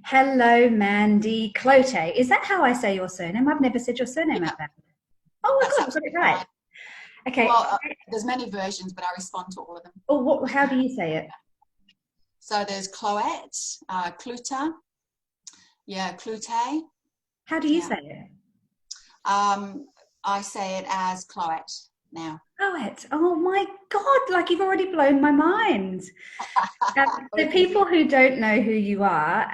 Hello, Mandi Cloete. Is that how I say your surname? I've never said your surname Yeah, out there. Oh my that's God, I got it absolutely right. fine. Okay. Well, there's many versions, but I respond to all of them. Oh, how do you say it? So there's Cloete, Cloete, yeah, Cloete, How do you yeah. say it? I say it as Cloete now. Poet. Oh my God, like you've already blown my mind. Oh, So thank you. people who don't know who you are,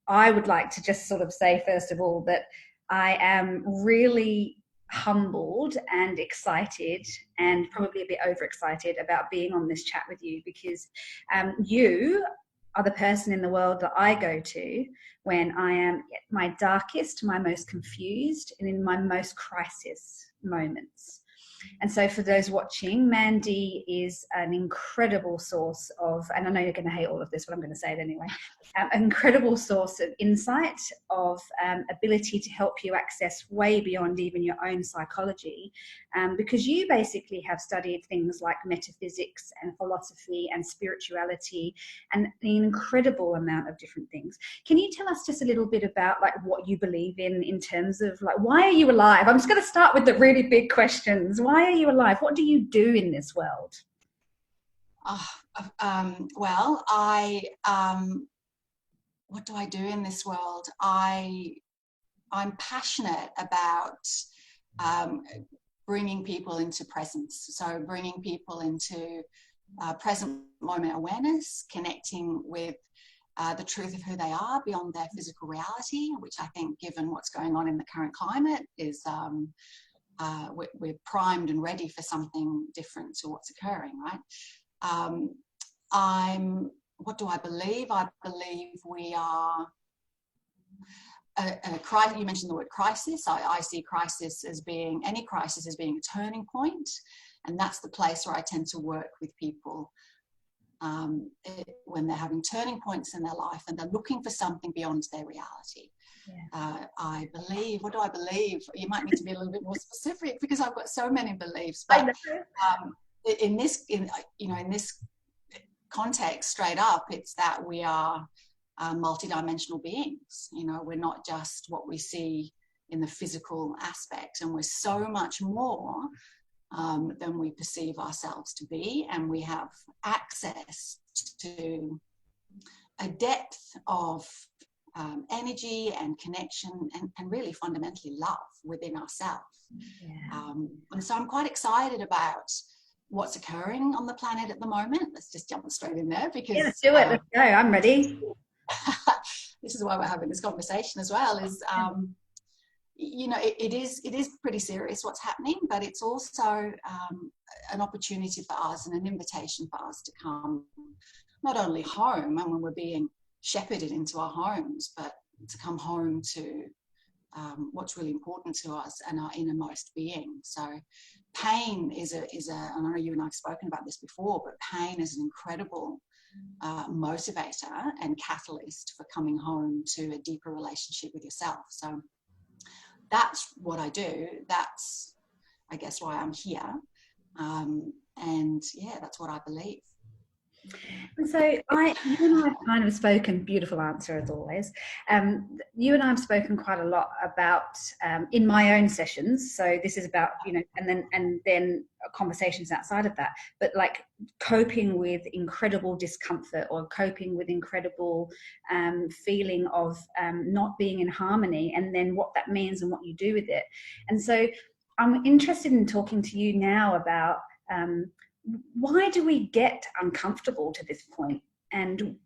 I would like to just sort of say, first of all, that I am really humbled and excited and probably a bit overexcited about being on this chat with you because you are the person in the world that I go to when I am at my darkest, my most confused, and in my most crisis moments. And so, for those watching, Mandi is an incredible source of, and I know you're going to hate all of this, but I'm going to say it anyway, an incredible source of insight, of ability to help you access way beyond even your own psychology, because you basically have studied things like metaphysics and philosophy and spirituality and an incredible amount of different things. Can you tell us just a little bit about like what you believe in terms of like why are you alive? I'm just going to start with the really big questions. Why are you alive? What do you do in this world? Oh, well, what do I do in this world? I'm passionate about um, bringing people into presence. So bringing people into present moment awareness, connecting with the truth of who they are beyond their physical reality, which I think, given what's going on in the current climate, is we're primed and ready for something different to what's occurring, right? Um, what do I believe? I believe we are a crisis. You mentioned the word crisis. I see crisis as being, any crisis as being a turning point, and that's the place where I tend to work with people when they're having turning points in their life and they're looking for something beyond their reality. Yeah. I believe, what do I believe? You might need to be a little bit more specific because I've got so many beliefs, I but know. in this context, straight up, it's that we are multidimensional beings. We're not just what we see in the physical aspect, and we're so much more than we perceive ourselves to be, and we have access to a depth of energy and connection and really fundamentally love within ourselves. Yeah. And so I'm quite excited about what's occurring on the planet at the moment. Let's just jump straight in there Yeah, let's because do it. Let's go. I'm ready. this is why we're having this conversation as well, is it is pretty serious what's happening, but it's also an opportunity for us and an invitation for us to come not only home and when we're being shepherded into our homes, but to come home to what's really important to us and our innermost being. So pain is a, I know you and I have spoken about this before, but pain is an incredible motivator and catalyst for coming home to a deeper relationship with yourself. So that's what I do. That's, I guess, why I'm here. And yeah, that's what I believe. And so you and I have kind of spoken, beautiful answer as always. You and I have spoken quite a lot about in my own sessions. So this is about, and then conversations outside of that, but like coping with incredible discomfort or coping with incredible feeling of not being in harmony, and then what that means and what you do with it. And so I'm interested in talking to you now about why do we get uncomfortable to this point, and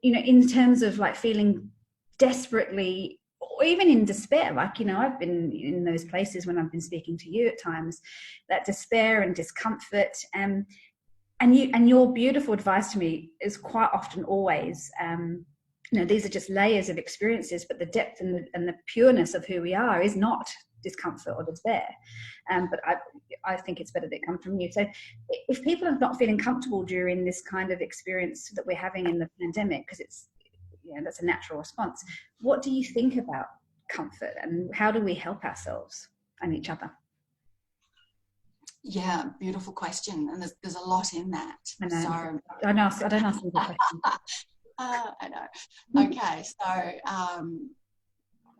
in terms of like feeling desperately or even in despair, like I've been in those places when I've been speaking to you at times, that despair and discomfort, and your beautiful advice to me is quite often always these are just layers of experiences, but the depth and the pureness of who we are is not discomfort or despair. But I think it's better that it comes from you. So if people are not feeling comfortable during this kind of experience that we're having in the pandemic, because it's, that's a natural response, what do you think about comfort and how do we help ourselves and each other? Yeah, beautiful question. And there's a lot in that. I know. So I don't ask simple questions. I know. Okay, so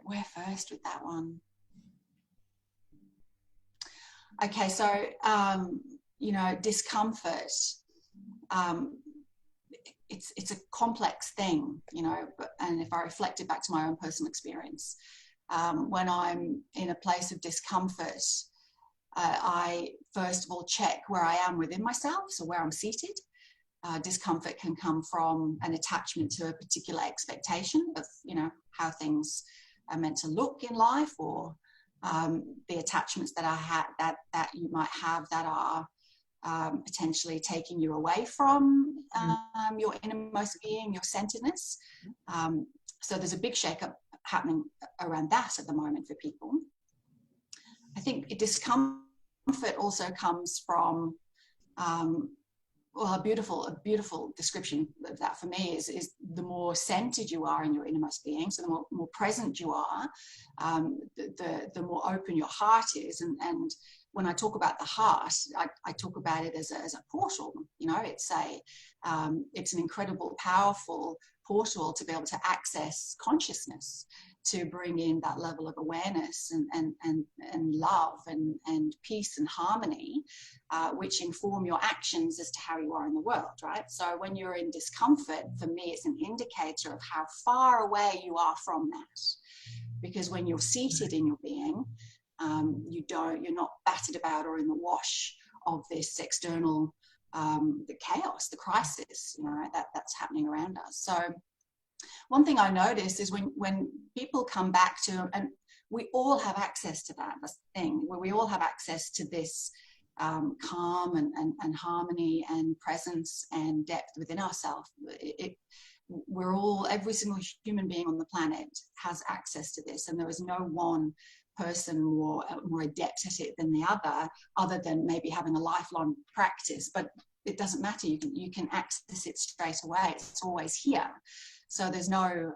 where first with that one? Okay, so you know, discomfort. It's a complex thing, you know. And if I reflected back to my own personal experience, when I'm in a place of discomfort, I first of all check where I am within myself, so where I'm seated. Discomfort can come from an attachment to a particular expectation of, you know, how things are meant to look in life, or the attachments that I had that you might have that are potentially taking you away from your innermost being, your centeredness. So there's a big shakeup happening around that at the moment for people. I think discomfort also comes from well, a beautiful description of that for me is the more centered you are in your innermost being, so the more present you are, the more open your heart is. And when I talk about the heart, I talk about it as a portal. You know, it's an incredible, powerful portal to be able to access consciousness, to bring in that level of awareness and love and peace and harmony, which inform your actions as to how you are in the world, right? So when you're in discomfort, for me, it's an indicator of how far away you are from that. Because when you're seated in your being, you're not battered about or in the wash of this external, the chaos, the crisis, you know, that's happening around us. So one thing I noticed is when people come back to, and we all have access to that, that's the thing, where we all have access to this calm and harmony and presence and depth within ourselves. We're all, every single human being on the planet has access to this, and there is no one person more adept at it than the other than maybe having a lifelong practice. But it doesn't matter, you can access it straight away. It's always here. So there's no,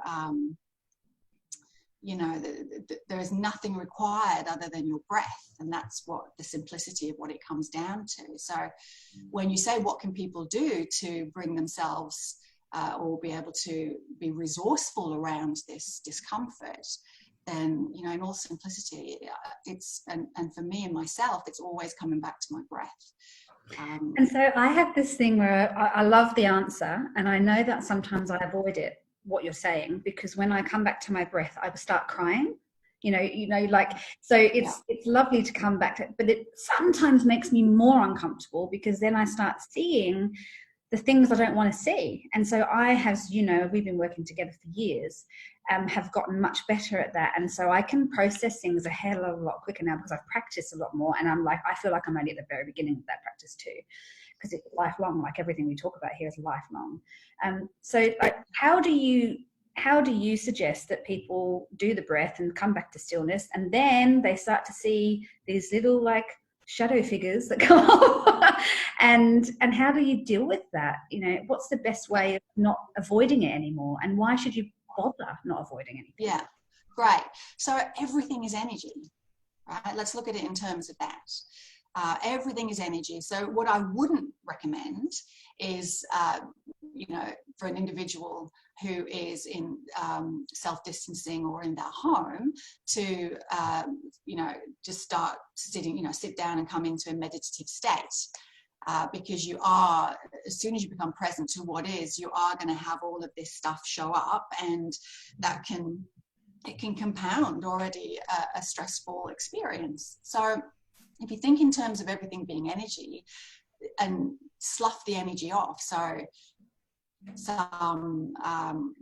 you know, there is nothing required other than your breath. And that's what the simplicity of what it comes down to. So when you say, what can people do to bring themselves or be able to be resourceful around this discomfort, then, you know, in all simplicity, it's, and for me and myself, it's always coming back to my breath. And so I have this thing where I love the answer, and I know that sometimes I avoid it, what you're saying, because when I come back to my breath, I start crying. You know, like, so it's lovely to come back to it, but it sometimes makes me more uncomfortable, because then I start seeing the things I don't want to see. And so I have, you know, we've been working together for years, have gotten much better at that. And so I can process things a hell of a lot quicker now, because I've practiced a lot more. And I feel like I'm only at the very beginning of that practice too, because it's lifelong, like everything we talk about here is lifelong. So like, how do you suggest that people do the breath and come back to stillness, and then they start to see these little like shadow figures that come up, and how do you deal with that? You know, what's the best way of not avoiding it anymore, and why should you bother not avoiding anything? Yeah, great. So everything is energy, right? Let's look at it in terms of that. Everything is energy. So what I wouldn't recommend is, you know, for an individual who is in self-distancing or in their home to, you know, just start sitting, you know, sit down and come into a meditative state. Because you are, as soon as you become present to what is, you are going to have all of this stuff show up, and that can compound already a stressful experience. So if you think in terms of everything being energy, and slough the energy off. So some,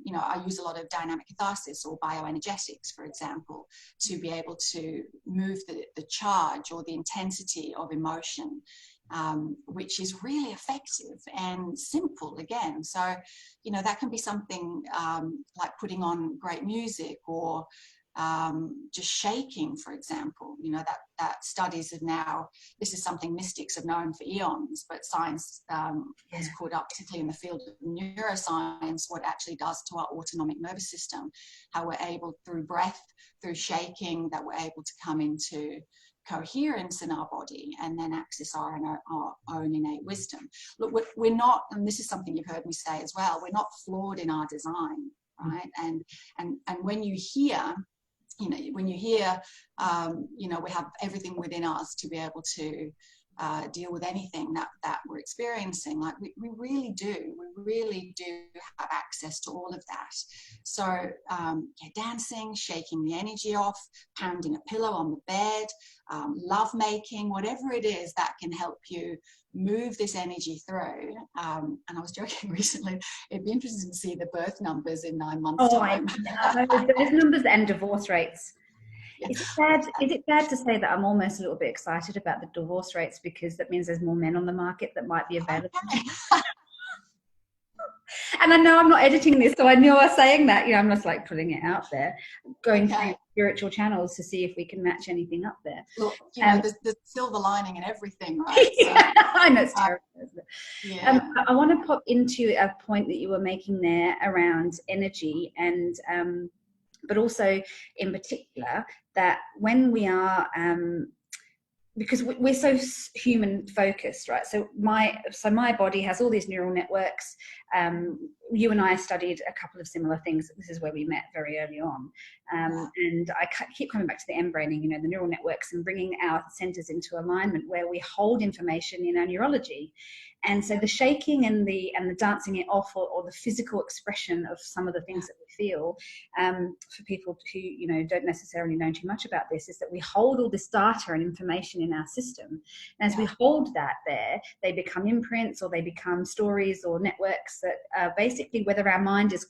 you know, I use a lot of dynamic catharsis or bioenergetics, for example, to be able to move the charge or the intensity of emotion, which is really effective and simple again. So, you know, that can be something like putting on great music, or just shaking, for example. You know, that studies have now, this is something mystics have known for eons, but science has caught up, particularly in the field of neuroscience, what it actually does to our autonomic nervous system, how we're able, through breath, through shaking, that we're able to come into coherence in our body, and then access our own innate wisdom. Look, we're not, and this is something you've heard me say as well, we're not flawed in our design, right? And when you hear, when you hear, we have everything within us to be able to deal with anything that we're experiencing. Like we really do have access to all of that. So dancing, shaking the energy off, pounding a pillow on the bed, love making, whatever it is that can help you move this energy through. And I was joking recently, it'd be interesting to see the birth numbers in 9 months' time. I know those numbers and divorce rates. Yeah. Is it bad to say that I'm almost a little bit excited about the divorce rates, because that means there's more men on the market that might be available? Okay. And I know I'm not editing this, so I knew I was saying that. I'm just like putting it out there, going through spiritual channels to see if we can match anything up there. Look, there's silver lining in everything, right? So, I know, it's terrible, isn't it? Yeah. I want to pop into a point that you were making there around energy, and but also in particular that when we are because we're so human focused, right? So my body has all these neural networks. You and I studied a couple of similar things. This is where we met very early on. And I keep coming back to the end-braining, the neural networks, and bringing our centers into alignment where we hold information in our neurology. And so the shaking and the dancing it off, or the physical expression of some of the things that we feel, for people who don't necessarily know too much about this, is that we hold all this data and information in our system. And as we hold that there, they become imprints, or they become stories or networks that basically, whether our mind is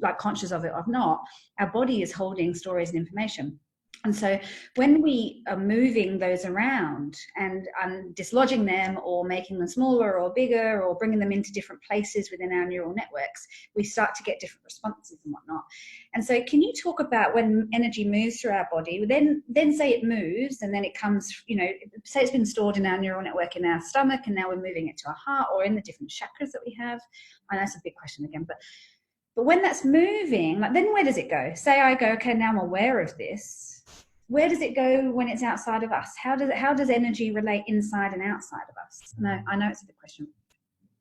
like conscious of it or not, our body is holding stories and information. And so when we are moving those around and dislodging them, or making them smaller or bigger, or bringing them into different places within our neural networks, we start to get different responses and whatnot. And so can you talk about when energy moves through our body, then say it moves, and then it comes, say it's been stored in our neural network in our stomach, and now we're moving it to our heart, or in the different chakras that we have. I know it's a big question again, but when that's moving, then where does it go? Say I go, okay, now I'm aware of this. Where does it go when it's outside of us? How does energy relate inside and outside of us? No, I know it's a big question.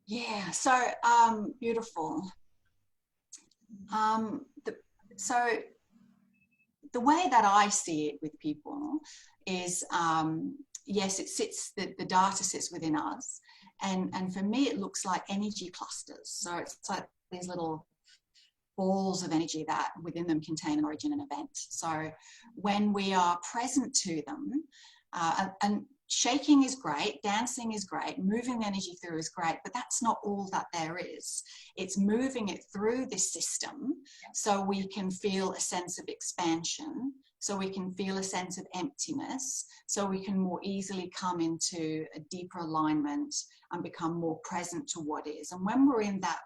Yeah, so beautiful. So the way that I see it with people is, yes, the data sits within us. And for me, it looks like energy clusters. So it's like these little balls of energy that within them contain an origin and event. So when we are present to them, and shaking is great, dancing is great, moving the energy through is great, but that's not all that there is. It's moving it through this system so we can feel a sense of expansion, so we can feel a sense of emptiness, so we can more easily come into a deeper alignment and become more present to what is. And when we're in that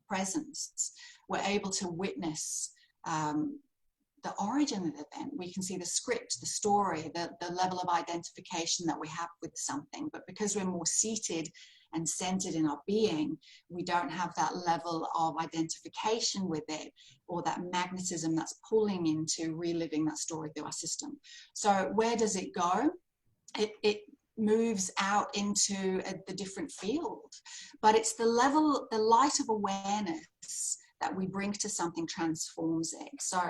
presence, we're able to witness the origin of the event. We can see the script, the story, the level of identification that we have with something. But because we're more seated and centered in our being, we don't have that level of identification with it, or that magnetism that's pulling into reliving that story through our system. So where does it go? It moves out into the different field, but it's the light of awareness that we bring to something transforms it. So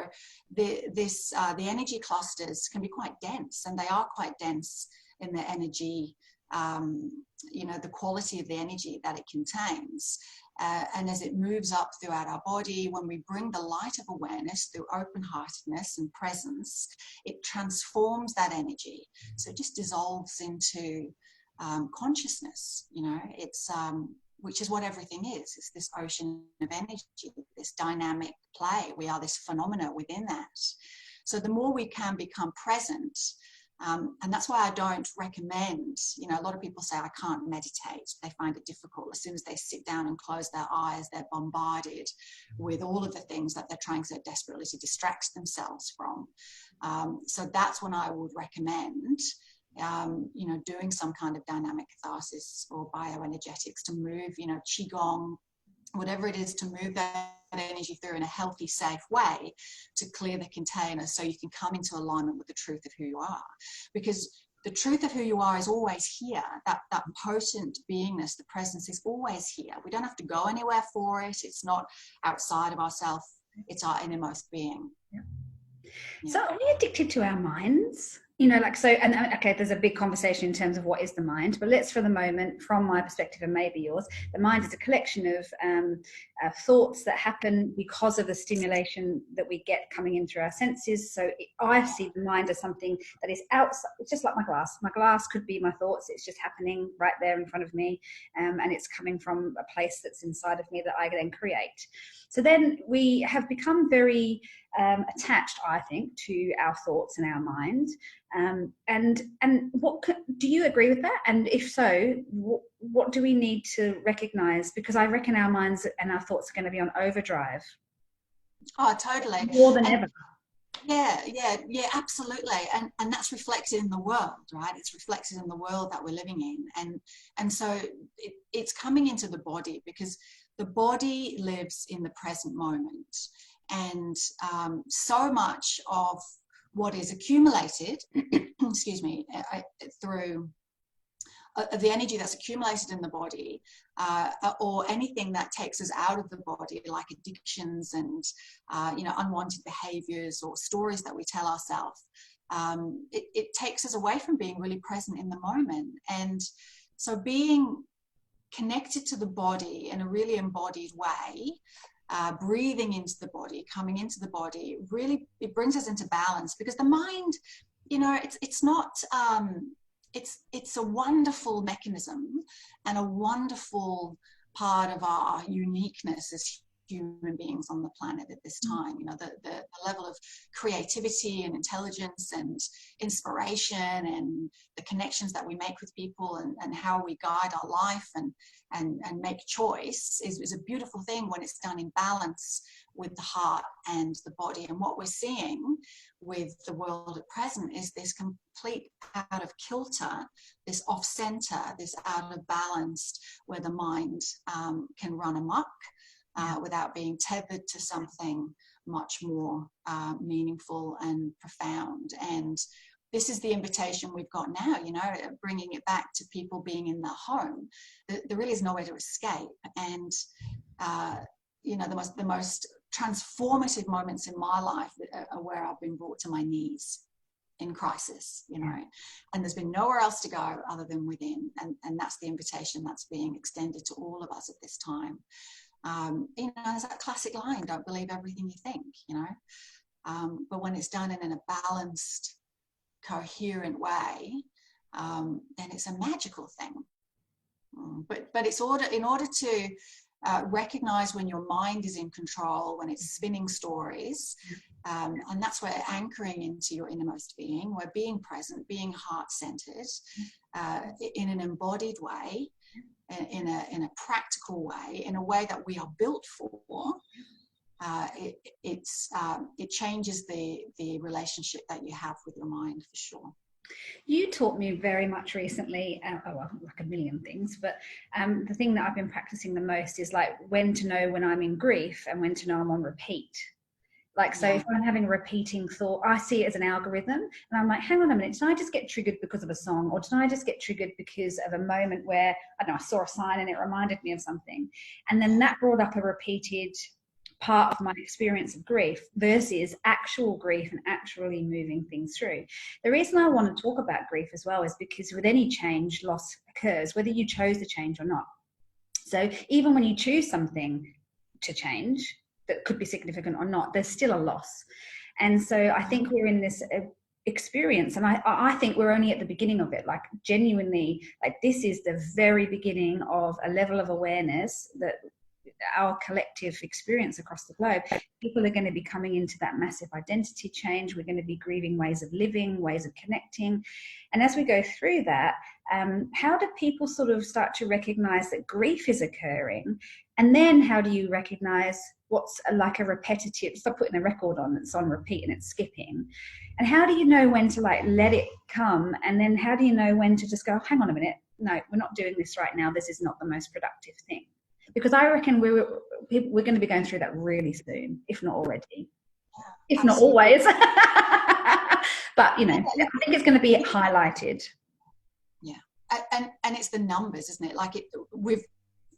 the energy clusters can be quite dense, and they are quite dense in the energy, the quality of the energy that it contains. And as it moves up throughout our body, when we bring the light of awareness through open-heartedness and presence, it transforms that energy. So it just dissolves into consciousness. It's which is what everything is. It's this ocean of energy, this dynamic play. We are this phenomena within that. So the more we can become present, and that's why I don't recommend, a lot of people say, I can't meditate. They find it difficult. As soon as they sit down and close their eyes, they're bombarded with all of the things that they're trying so desperately to distract themselves from. So that's when I would recommend, doing some kind of dynamic catharsis or bioenergetics to move, qigong, whatever it is, to move that energy through in a healthy, safe way to clear the container so you can come into alignment with the truth of who you are. Because the truth of who you are is always here. That potent beingness, the presence is always here. We don't have to go anywhere for it. It's not outside of ourselves. It's our innermost being. Yeah. Yeah. So are we addicted to our minds? You know, like, so, and okay, there's a big conversation in terms of what is the mind, but let's, for the moment, from my perspective and maybe yours, the mind is a collection of thoughts that happen because of the stimulation that we get coming in through our senses. So I see the mind as something that is outside. It's just like my glass. My glass could be my thoughts. It's just happening right there in front of me, and it's coming from a place that's inside of me that I then create. So then we have become very attached, I think, to our thoughts and our mind. And what do you agree with that? And if so, what do we need to recognize? Because I reckon our minds and our thoughts are going to be on overdrive. Oh, totally. More than ever. Yeah, absolutely. And that's reflected in the world, right? It's reflected in the world that we're living in. And so it's coming into the body, because the body lives in the present moment. And so much of what is accumulated, excuse me, through the energy that's accumulated in the body, or anything that takes us out of the body, like addictions and unwanted behaviors or stories that we tell ourselves, it takes us away from being really present in the moment. And so being connected to the body in a really embodied way, breathing into the body, coming into the body, really, it brings us into balance. Because the mind, it's not, it's a wonderful mechanism and a wonderful part of our uniqueness as human beings on the planet at this time. The level of creativity and intelligence and inspiration and the connections that we make with people and how we guide our life and make choice is a beautiful thing when it's done in balance with the heart and the body. And what we're seeing with the world at present is this complete out of kilter, this off center, this out of balance, where the mind can run amok without being tethered to something much more meaningful and profound. And this is the invitation we've got now, bringing it back to people being in their home. There really is nowhere to escape. And, the most transformative moments in my life are where I've been brought to my knees in crisis, and there's been nowhere else to go other than within. And that's the invitation that's being extended to all of us at this time. There's that classic line, don't believe everything you think, but when it's done in a balanced, coherent way, then it's a magical thing. But it's in order to recognize when your mind is in control, when it's spinning stories, and that's where anchoring into your innermost being, where being present, being heart-centered, in an embodied way, in a practical way, in a way that we are built for, it changes the relationship that you have with your mind, for sure. You taught me very much recently, like a million things, but the thing that I've been practicing the most is like when to know when I'm in grief and when to know I'm on repeat. Like, so if I'm having a repeating thought, I see it as an algorithm, and I'm like, hang on a minute, did I just get triggered because of a song? Or did I just get triggered because of a moment where, I don't know, I saw a sign and it reminded me of something? And then that brought up a repeated part of my experience of grief versus actual grief and actually moving things through. The reason I want to talk about grief as well is because with any change, loss occurs, whether you chose the change or not. So even when you choose something to change, that could be significant or not, there's still a loss. And so I think we're in this experience, and I think we're only at the beginning of it. Like, genuinely, like, this is the very beginning of a level of awareness that our collective experience across the globe. People are going to be coming into that massive identity change. We're going to be grieving ways of living, ways of connecting. And as we go through that, how do people sort of start to recognize that grief is occurring? And then how do you recognize what's like a repetitive, stop putting a record on that's on repeat and it's skipping? And how do you know when to like let it come? And then how do you know when to just go, hang on a minute, no, we're not doing this right now. This is not the most productive thing. Because I reckon we're going to be going through that really soon, if not already. if not absolutely. always. But, you know, I think it's going to be highlighted. Yeah. And it's the numbers, isn't it? Like we've,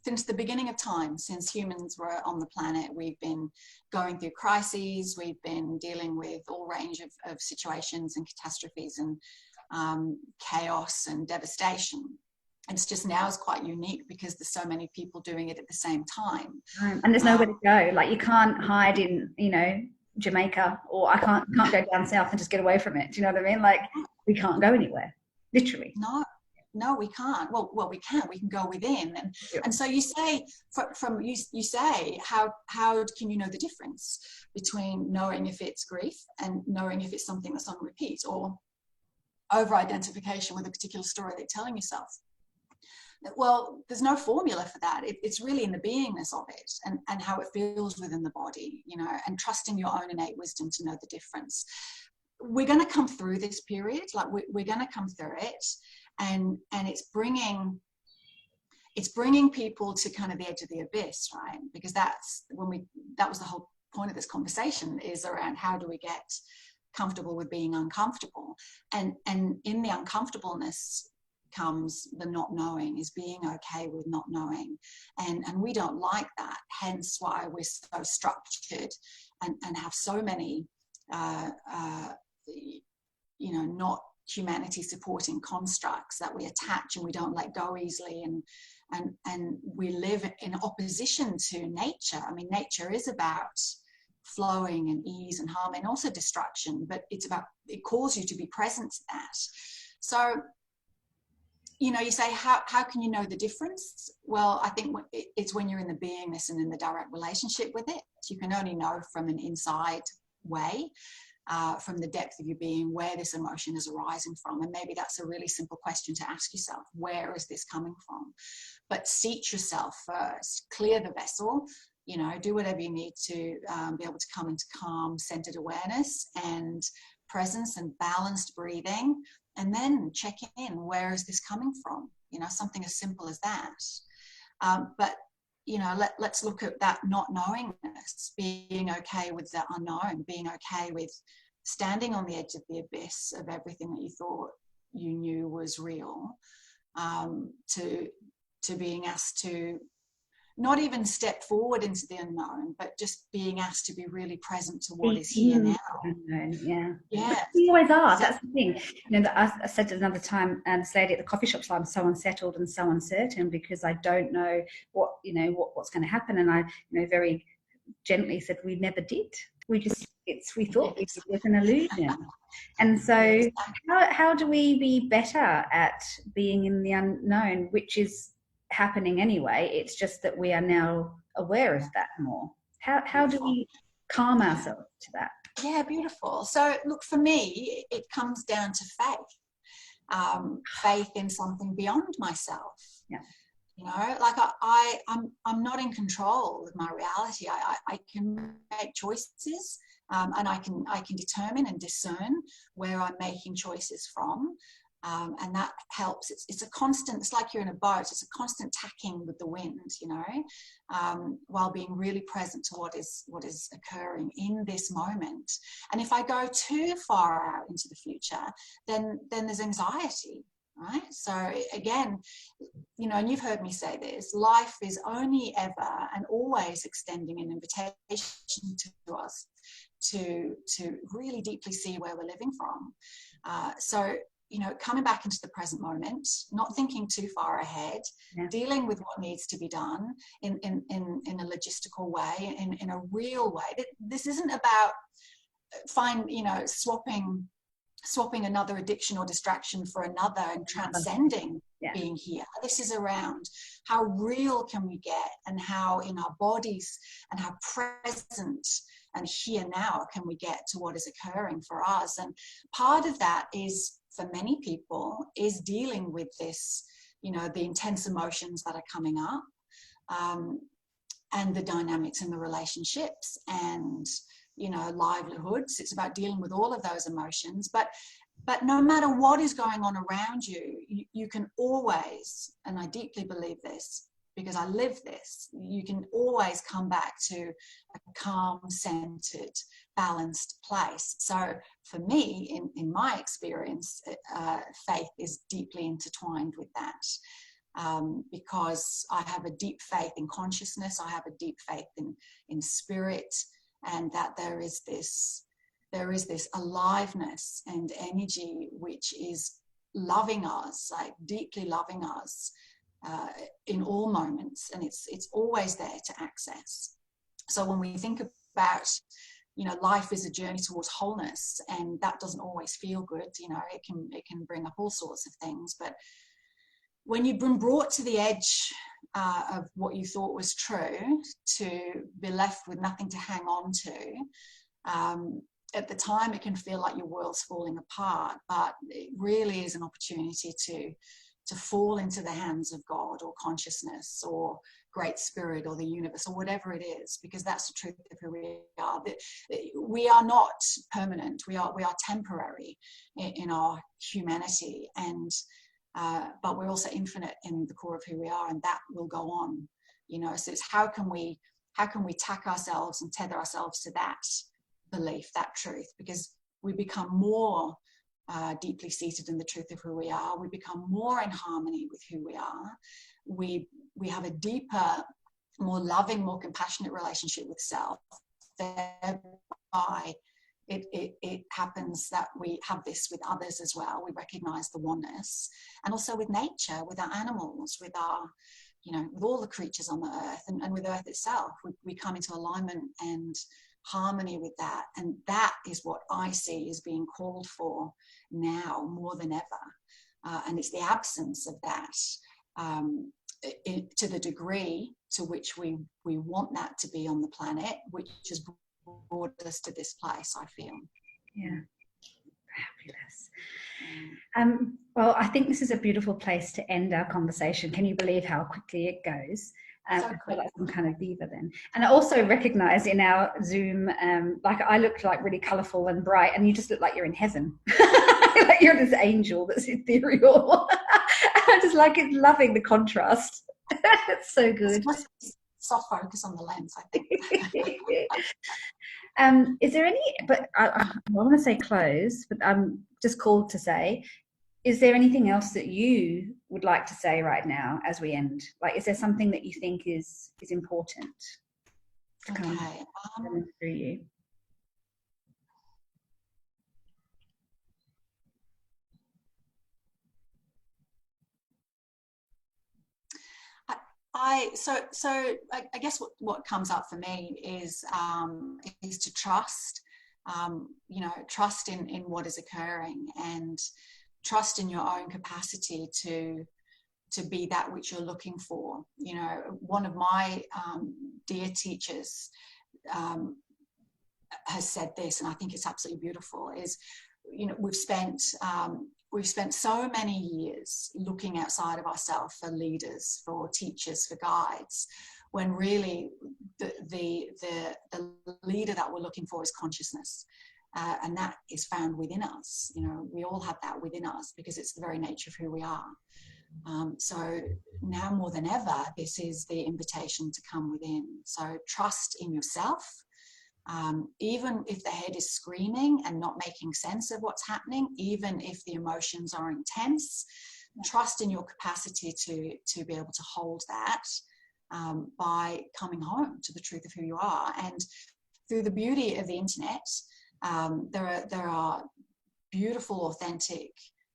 since the beginning of time, since humans were on the planet, we've been going through crises, we've been dealing with all range of situations and catastrophes and chaos and devastation. It's just now is quite unique because there's so many people doing it at the same time. And there's nowhere to go. Like, you can't hide in, you know, Jamaica, or I can't go down south and just get away from it. Do you know what I mean? Like, we can't go anywhere, literally. No, we can't. Well, we can. We can go within, and so you say you say how can you know the difference between knowing if it's grief and knowing if it's something that's on repeat, or over identification with a particular story that you're telling yourself? Well, there's no formula for that. It's really in the beingness of it and how it feels within the body, you know, and trusting your own innate wisdom to know the difference. We're going to come through this period, like we're going to come through it, and it's bringing people to kind of the edge of the abyss, right? Because that was the whole point of this conversation, is around how do we get comfortable with being uncomfortable, and in the uncomfortableness comes the not knowing, is being okay with not knowing, and we don't like that, hence why we're so structured and have so many you know, not humanity supporting constructs that we attach and we don't let go easily, and we live in opposition to nature. I mean, nature is about flowing and ease and harmony, and also destruction, but it calls you to be present to that. So, you know, you say, how can you know the difference? Well, I think it's when you're in the beingness and in the direct relationship with it. You can only know from an inside way, from the depth of your being, where this emotion is arising from. And maybe that's a really simple question to ask yourself: where is this coming from? But seat yourself first, clear the vessel, you know, do whatever you need to be able to come into calm, centered awareness and presence and balanced breathing. And then check in, where is this coming from? You know, something as simple as that. But, you know, let's look at that not knowingness, being okay with the unknown, being okay with standing on the edge of the abyss of everything that you thought you knew was real, to being asked to not even step forward into the unknown, but just being asked to be really present to what is here now. Yeah. We always are. That's the thing. You know, I said another time, this lady at the coffee shop, I'm so unsettled and so uncertain because I don't know what's going to happen. And I, you know, very gently said, we never did. We thought it was an illusion. And so how do we be better at being in the unknown, which is happening anyway? It's just that we are now aware of that more. How do we calm ourselves to that? Yeah, beautiful. So look, for me, it comes down to faith. Faith in something beyond myself. Yeah. You know, like I'm not in control of my reality. I can make choices, and I can determine and discern where I'm making choices from. And that helps. It's a constant, it's like you're in a boat, it's a constant tacking with the wind, you know, while being really present to what is occurring in this moment. And if I go too far out into the future, then there's anxiety, right? So again, you know, and you've heard me say this, life is only ever and always extending an invitation to us to really deeply see where we're living from. So, you know, coming back into the present moment, not thinking too far ahead, dealing with what needs to be done in a logistical way, in a real way. This isn't about swapping another addiction or distraction for another and transcending being here. This is around how real can we get, and how in our bodies and how present and here now can we get to what is occurring for us. And part of that is, for many people, is dealing with this, you know, the intense emotions that are coming up, and the dynamics in the relationships and, you know, livelihoods. It's about dealing with all of those emotions. But no matter what is going on around you, you can always, and I deeply believe this, because I live this. You can always come back to a calm, centered, balanced place. So for me, in my experience, faith is deeply intertwined with that, because I have a deep faith in consciousness. I have a deep faith in spirit, and that there is this aliveness and energy which is loving us, like deeply loving us, in all moments, and it's always there to access. So when we think about, life is a journey towards wholeness, and that doesn't always feel good. It can bring up all sorts of things, but when you've been brought to the edge of what you thought was true, to be left with nothing to hang on to, at the time it can feel like your world's falling apart, but it really is an opportunity to fall into the hands of God or consciousness or great spirit or the universe or whatever it is, because that's the truth of who we are. We are not permanent. We are temporary in our humanity, and but we're also infinite in the core of who we are, and that will go on. So it's how can we tack ourselves and tether ourselves to that belief, that truth, because we become more deeply seated in the truth of who we are. We become more in harmony with who we are. We have a deeper, more loving, more compassionate relationship with self. Thereby, it happens that we have this with others as well. We recognize the oneness, and also with nature, with our animals, with our, with all the creatures on the earth, and with Earth itself. We come into alignment and harmony with that, and that is what I see is being called for now more than ever, and it's the absence of that, to the degree to which we want that to be on the planet, which has brought us to this place, I feel. Yeah, fabulous. Well, I think this is a beautiful place to end our conversation. Can you believe how quickly it goes? I feel like some kind of diva then. And I also recognize in our Zoom, like I look like really colorful and bright, and you just look like you're in heaven. Like you're this angel that's ethereal. I just like it, loving the contrast. It's so good. Soft focus on the lens, I think. Is there any, but I want to say close, but I'm just called to say, is there anything else that you would like to say right now as we end? Like, is there something that you think is important to come through you? I guess what comes up for me is to trust, trust in what is occurring, and trust in your own capacity to be that which you're looking for. One of my dear teachers has said this, and I think it's absolutely beautiful, is, we've spent so many years looking outside of ourselves for leaders, for teachers, for guides, when really the leader that we're looking for is consciousness. And that is found within us. We all have that within us because it's the very nature of who we are. So now more than ever, this is the invitation to come within. So trust in yourself. Even if the head is screaming and not making sense of what's happening, even if the emotions are intense, trust in your capacity to be able to hold that, by coming home to the truth of who you are. And through the beauty of the internet, there are beautiful, authentic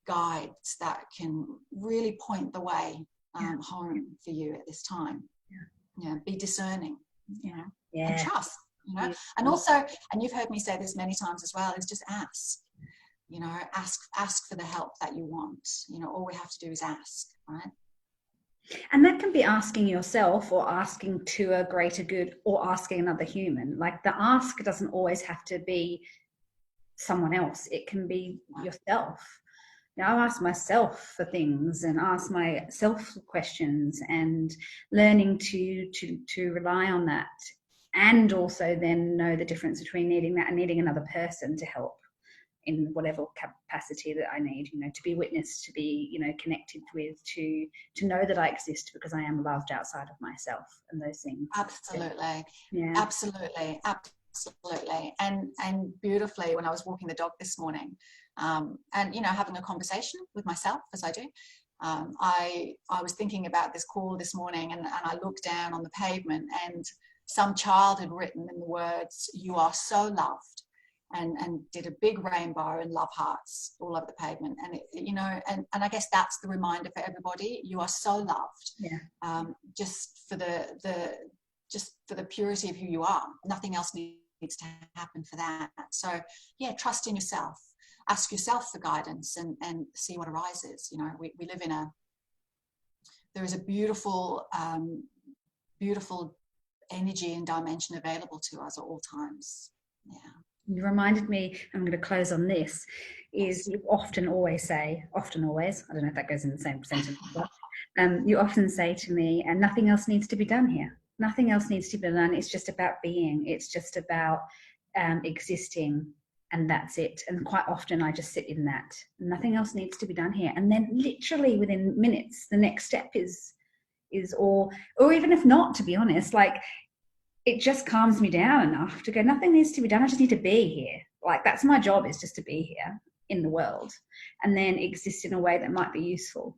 guides that can really point the way home for you at this time. Be discerning, and trust. And also, and you've heard me say this many times as well, is just ask. Ask for the help that you want. All we have to do is ask, right? And that can be asking yourself, or asking to a greater good, or asking another human. Like, the ask doesn't always have to be someone else. It can be yourself. I ask myself for things, and ask myself questions, and learning to rely on that, and also then know the difference between needing that and needing another person to help in whatever capacity that I need, you know, to be witnessed, to be, you know, connected with, to know that I exist because I am loved outside of myself and those things. Absolutely. Yeah. Absolutely. Absolutely. And beautifully, when I was walking the dog this morning, and, you know, having a conversation with myself as I do, I was thinking about this call this morning, and I looked down on the pavement, and some child had written in the words, "You are so loved," and did a big rainbow and love hearts all over the pavement. And it, you know, and I guess that's the reminder for everybody: you are so loved. Yeah. Just for the purity of who you are. Nothing else needs to happen for that. So yeah, trust in yourself. Ask yourself for guidance and see what arises. You know, we live in there is a beautiful, beautiful energy and dimension available to us at all times. Yeah. You reminded me, I'm going to close on this, is you often always say, often always, I don't know if that goes in the same sentence, but you often say to me, and nothing else needs to be done here. Nothing else needs to be done. It's just about being. It's just about existing, and that's it. And quite often I just sit in that. Nothing else needs to be done here. And then literally within minutes, the next step is or even if not, to be honest, like, it just calms me down enough to go, nothing needs to be done. I just need to be here. Like, that's my job, is just to be here in the world and then exist in a way that might be useful.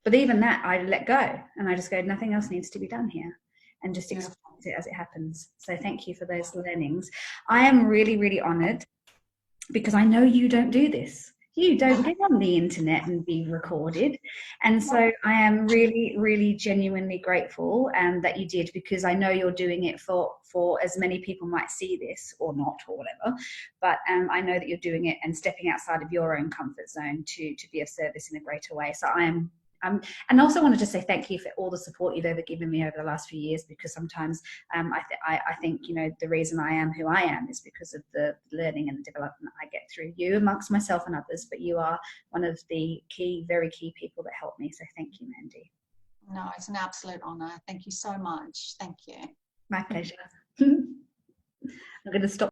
But even that, I let go and I just go, nothing else needs to be done here, and just experience it as it happens. So thank you for those learnings. I am really, really honored, because I know you don't do this. You don't get on the internet and be recorded. And so I am really, really genuinely grateful that you did, because I know you're doing it for as many people might see this or not or whatever. But I know that you're doing it and stepping outside of your own comfort zone to be of service in a greater way. So I am and I also want to just say thank you for all the support you've ever given me over the last few years, because sometimes I think, you know, the reason I am who I am is because of the learning and the development I get through you, amongst myself and others. But you are one of the very key people that help me. So thank you, Mandi. No, it's an absolute honour. Thank you so much. Thank you. My pleasure. I'm going to stop